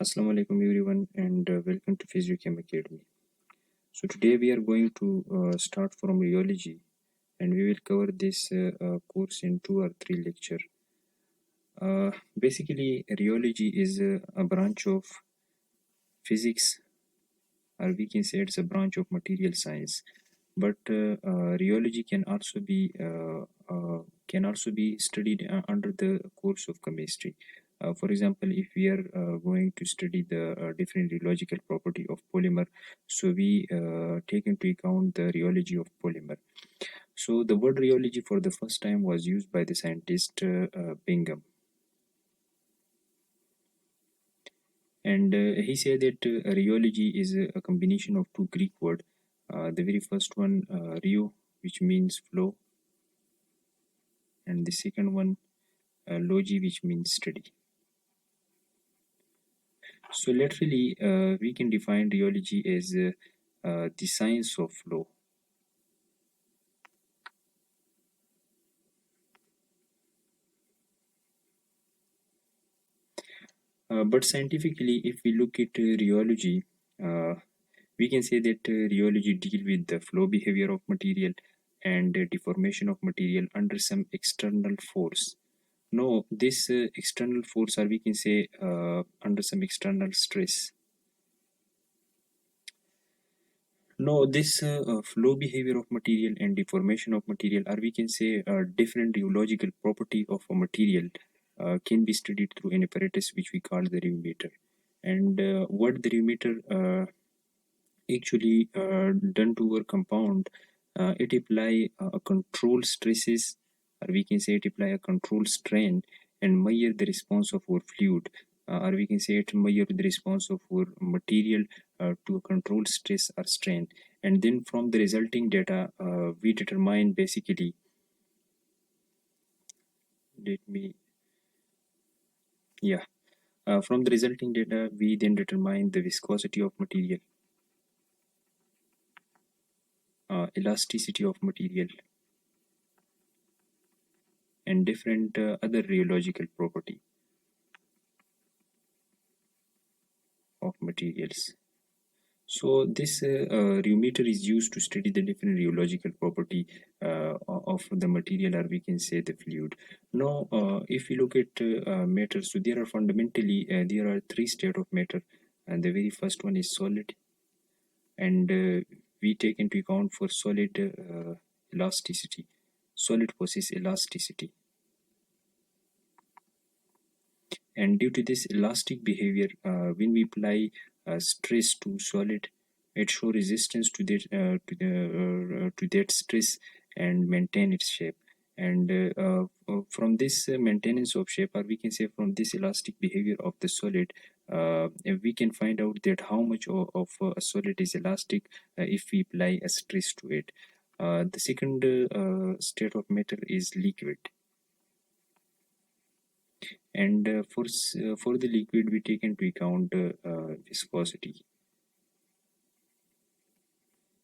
Assalamu alaikum everyone, and welcome to Physiochem.acadmey. So today we are going to start from rheology, and we will cover this course in 2 or 3 lectures. Basically, rheology is a branch of physics, or we can say it's a branch of material science. But rheology can also be studied under the course of chemistry. For example, if we are going to study the different rheological property of polymer, so we take into account the rheology of polymer. So the word rheology for the first time was used by the scientist Bingham, and he said that rheology is a combination of 2 Greek words. The very first one, rheo, which means flow, and the second one, logy, which means study. So literally, we can define rheology as the science of flow. But scientifically, if we look at rheology, we can say that rheology deal with the flow behavior of material and deformation of material under some external force. No, this external force, or we can say under some external stress. No, this flow behavior of material and deformation of material, or we can say different rheological property of a material, can be studied through an apparatus which we call the rheometer. And what the rheometer actually done to our compound, it apply a control stresses, or we can say it apply a control strain and measure the response of our fluid, or we can say it measure the response of our material to a controlled stress or strain. And then from the resulting data, we determine basically, from the resulting data, we then determine the viscosity of material, elasticity of material, and different other rheological property of materials. So this rheometer is used to study the different rheological property of the material, or we can say the fluid. Now, if we look at matter, so there are fundamentally there are 3 states of matter, and the very first one is solid, and we take into account for solid elasticity. Solid possess elasticity, and due to this elastic behavior, when we apply stress to solid, it show resistance to that stress and maintain its shape. And from this maintenance of shape, or we can say from this elastic behavior of the solid, we can find out that how much of a solid is elastic if we apply a stress to it. The second state of matter is liquid, and for the liquid we take into account viscosity.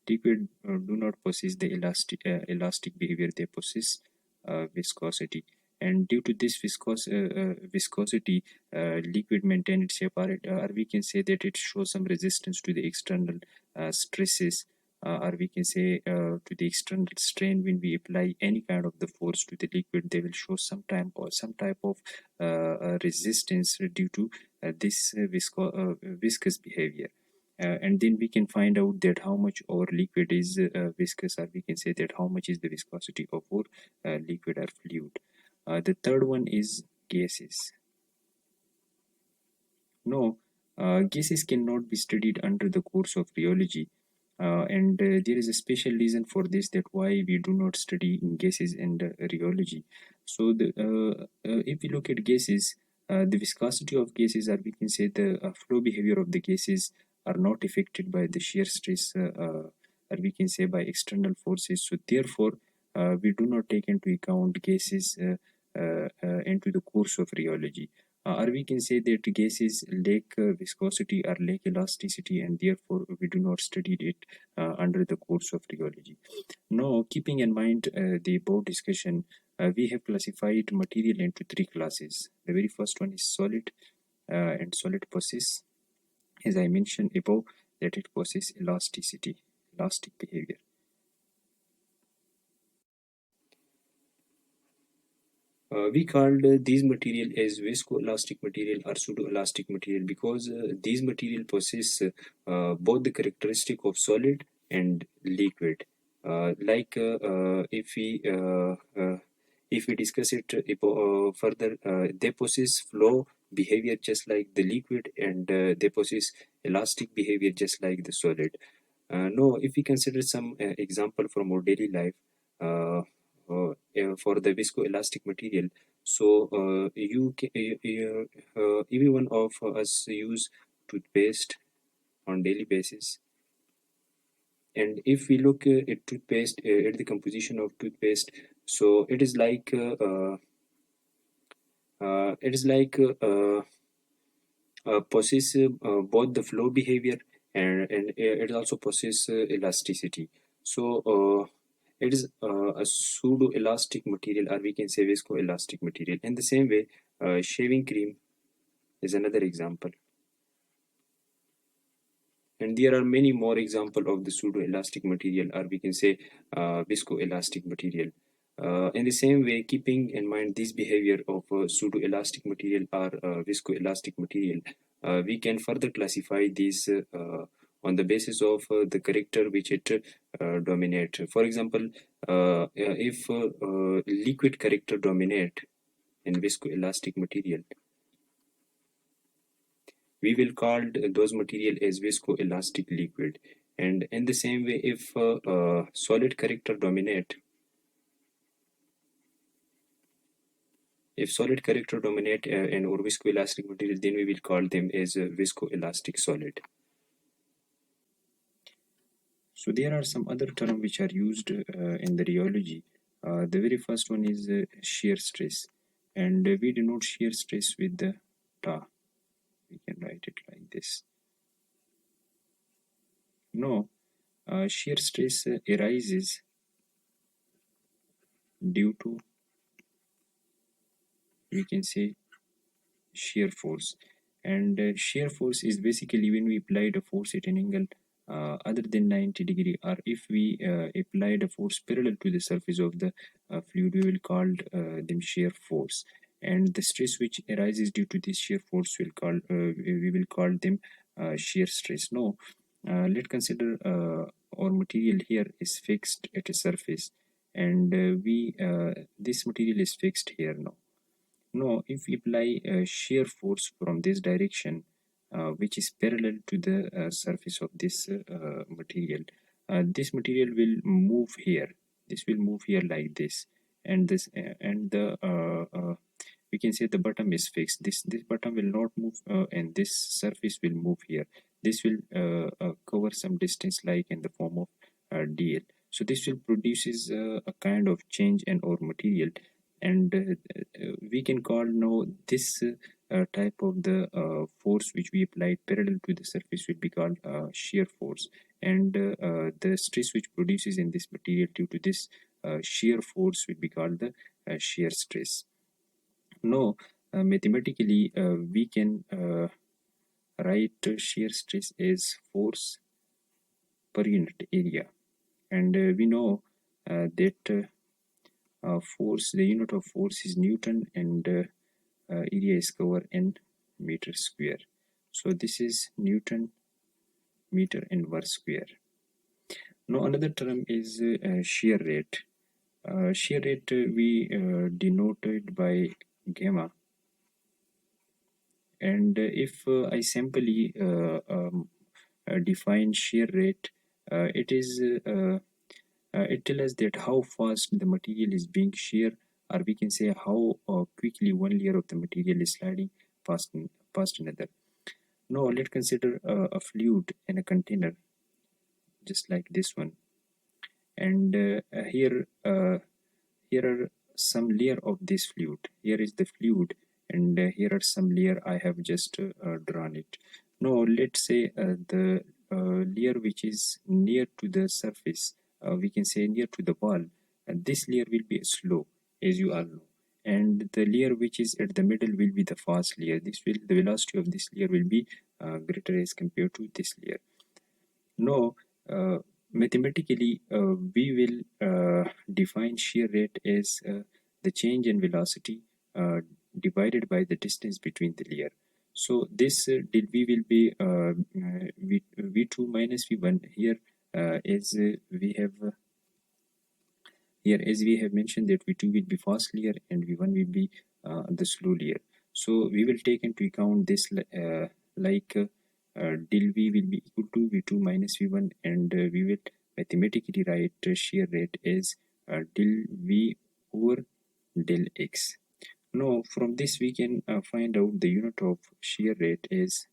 Liquid do not possess the elastic behavior, they possess viscosity, and due to this viscosity, liquid maintain its shape, or we can say that it shows some resistance to the external stresses, or we can say to the external strain. When we apply any kind of the force to the liquid, they will show some type of resistance due to this viscous behavior. And then we can find out that how much our liquid is viscous, or we can say that how much is the viscosity of our liquid or fluid. The third one is gases. No, gases cannot be studied under the course of rheology, and there is a special reason for this, that why we do not study gases in rheology. So if we look at gases, the viscosity of gases, or we can say the flow behavior of the gases, are not affected by the shear stress, or we can say by external forces. So therefore, we do not take into account gases into the course of rheology. Or we can say that gases lack viscosity or lack elasticity, and therefore we do not study it under the course of rheology. Now, keeping in mind the above discussion, we have classified material into 3 classes. The very first one is solid, and solid possess as I mentioned above, that it possesses elasticity, elastic behavior. We called these material as viscoelastic material or pseudoelastic material because these material possess both the characteristic of solid and liquid. If we discuss it further, they possess flow behavior just like the liquid, and they possess elastic behavior just like the solid. No, if we consider some example from our daily life for the viscoelastic material, so every one of us use toothpaste on daily basis, and if we look at toothpaste, at the composition of toothpaste, so it is like possess both the flow behavior, and it also possesses elasticity. So it is a pseudo-elastic material, or we can say viscoelastic material. In the same way, shaving cream is another example, and there are many more examples of the pseudo-elastic material, or we can say viscoelastic material. In the same way, keeping in mind this behavior of pseudo-elastic material or viscoelastic material, we can further classify these on the basis of the character which it dominate. For example, if liquid character dominate in viscoelastic material, we will call those material as viscoelastic liquid. And in the same way, if solid character dominate, in or viscoelastic material, then we will call them as viscoelastic solid. So there are some other terms which are used in the rheology. The very first one is shear stress, and we denote shear stress with the ta. We can write it like this. No, shear stress arises due to, we can say, shear force. And shear force is basically when we apply the force at an angle other than 90 degree, or if we apply the force parallel to the surface of the fluid, we will call them shear force. And the stress which arises due to this shear force we will call them shear stress. No, let's consider our material here is fixed at a surface, and we this material is fixed here now. No, if we apply a shear force from this direction, which is parallel to the surface of this this material will move here. This will move here like this, and the we can say the bottom is fixed. This bottom will not move, and this surface will move here. This will cover some distance, like in the form of dl. So this will produces a kind of change in our material, and we can call now this type of the force which we applied parallel to the surface will be called shear force, and the stress which produces in this material due to this shear force will be called the shear stress. Now mathematically we can write shear stress as force per unit area, and we know that force, the unit of force is Newton, and area is covered in meter square. So this is Newton meter inverse square. Now another term is shear rate. Shear rate we denoted by gamma, and if I simply define shear rate, it is it tells us that how fast the material is being sheared, or we can say how quickly one layer of the material is sliding past another. Now let's consider a fluid in a container, just like this one, and here are some layer of this fluid. Here is the fluid, and here are some layer I have just drawn it. Now let's say the layer which is near to the surface, we can say near to the wall, and this layer will be slow, as you all know, and the layer which is at the middle will be the fast layer. The velocity of this layer will be greater as compared to this layer. Now, mathematically, we will define shear rate as the change in velocity divided by the distance between the layer. So this del V will be V2 minus V1 here, as we have here, as we have mentioned, that V2 will be fast layer and V1 will be the slow layer. So we will take into account this like del V will be equal to V2 minus V1, and we will mathematically write shear rate as del V over del X. Now from this we can find out the unit of shear rate as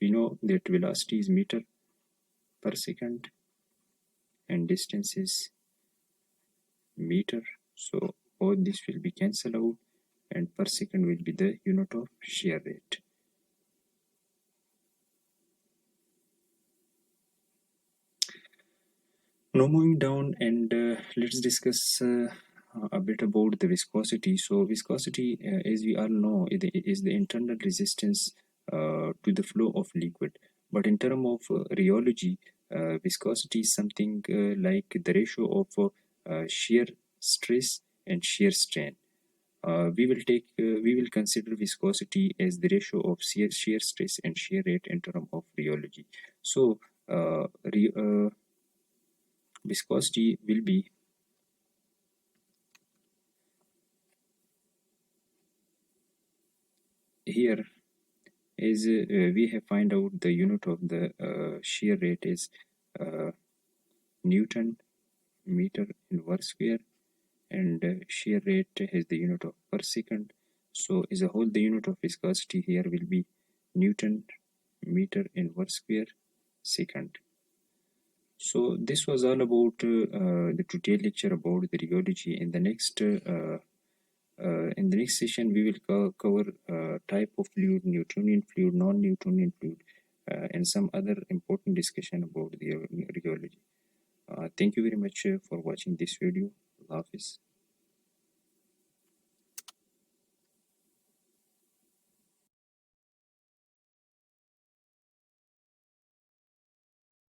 we know that velocity is meter per second and distance is meter. So all this will be cancelled out and per second will be the unit of shear rate. Now moving down, and let's discuss a bit about the viscosity. So viscosity, as we all know, is the internal resistance to the flow of liquid. But in terms of rheology, viscosity is something like the ratio of shear stress and shear strain. We will consider viscosity as the ratio of shear stress and shear rate in terms of rheology. So viscosity will be here, as we have find out the unit of the shear rate is uh, Newton meter inverse square, and shear rate has the unit of per second. So as a whole, the unit of viscosity here will be Newton meter inverse square second. So this was all about the detailed lecture about the rheology. In the next session, we will cover type of fluid, Newtonian fluid, non-Newtonian fluid, and some other important discussion about the rheology. Thank you very much for watching this video. Allah Hafiz.